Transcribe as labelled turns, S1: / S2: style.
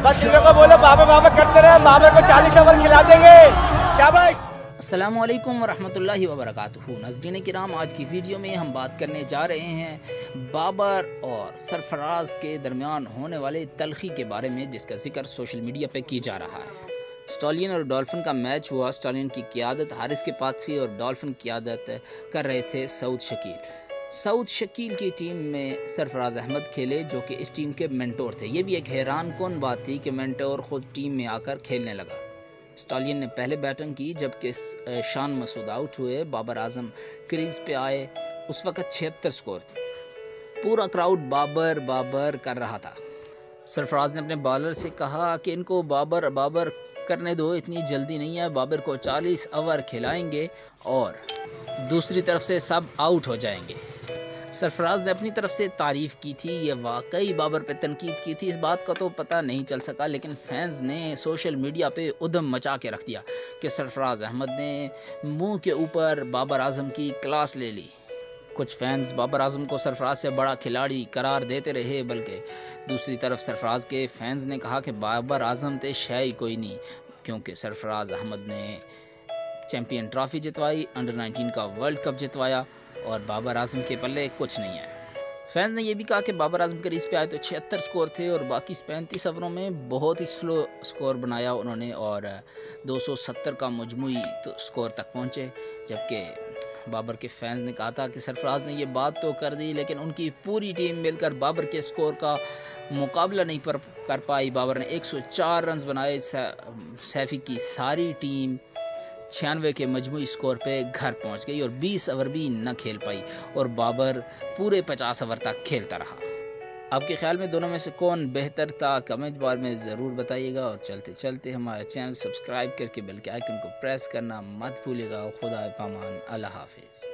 S1: बस इन लोगों को बोलो बाबर बाबर करते रहे, बाबर को 40 ओवर खिला देंगे। शाबाश।
S2: अस्सलामु अलैकुम वरहमतुल्लाहि वबरकातुहू। नाज़रीन किराम, आज की वीडियो में हम बात करने जा रहे हैं बाबर और सरफराज के दरमियान होने वाले तलखी के बारे में, जिसका जिक्र सोशल मीडिया पे की जा रहा है। स्टालियन और डॉल्फिन का मैच हुआ। स्टालियन की क़ियादत हारिस के पासी और डॉल्फिन की क़ियादत कर रहे थे सऊद शकील। सऊद शकील की टीम में सरफराज अहमद खेले, जो कि इस टीम के मेंटोर थे। ये भी एक हैरान कौन बात थी कि मेंटोर ख़ुद टीम में आकर खेलने लगा। स्टालियन ने पहले बैटिंग की, जबकि शान मसूद आउट हुए। बाबर आजम क्रीज पे आए। उस वक़्त 76 स्कोर थे। पूरा क्राउड बाबर बाबर कर रहा था। सरफराज ने अपने बॉलर से कहा कि इनको बाबर बाबर करने दो, इतनी जल्दी नहीं है। बाबर को 40 ओवर खिलाएंगे और दूसरी तरफ से सब आउट हो जाएंगे। सरफराज ने अपनी तरफ से तारीफ़ की थी, ये वाकई बाबर पे तनकीद की थी। इस बात का तो पता नहीं चल सका, लेकिन फैंस ने सोशल मीडिया पे उधम मचा के रख दिया कि सरफराज अहमद ने मुंह के ऊपर बाबर आजम की क्लास ले ली। कुछ फैंस बाबर आजम को सरफराज से बड़ा खिलाड़ी करार देते रहे, बल्कि दूसरी तरफ सरफराज के फैंस ने कहा कि बाबर आजम ते शय कोई नहीं, क्योंकि सरफराज अहमद ने चैम्पियन ट्रॉफी जितवाई, अंडर 19 का वर्ल्ड कप जितवाया और बाबर आजम के पल्ले कुछ नहीं है। फैंस ने यह भी कहा कि बाबर आजम क्रीज पे आए तो 76 स्कोर थे और बाकी 35 ओवरों में बहुत ही स्लो स्कोर बनाया उन्होंने और 270 का मजमूई स्कोर तक पहुँचे। जबकि बाबर के फैंस ने कहा था कि सरफराज ने ये बात तो कर दी, लेकिन उनकी पूरी टीम मिलकर बाबर के स्कोर का मुकाबला नहीं कर पाई। बाबर ने 104 रन बनाए। सैफी की सारी टीम 96 के मजमूई स्कोर पे घर पहुंच गई और 20 ओवर भी न खेल पाई और बाबर पूरे 50 ओवर तक खेलता रहा। आपके ख्याल में दोनों में से कौन बेहतर था? कमेंट बार में ज़रूर बताइएगा और चलते चलते हमारा चैनल सब्सक्राइब करके बेल के आइकन को प्रेस करना मत भूलिएगा। खुदा पामान, अल्लाह हाफिज़।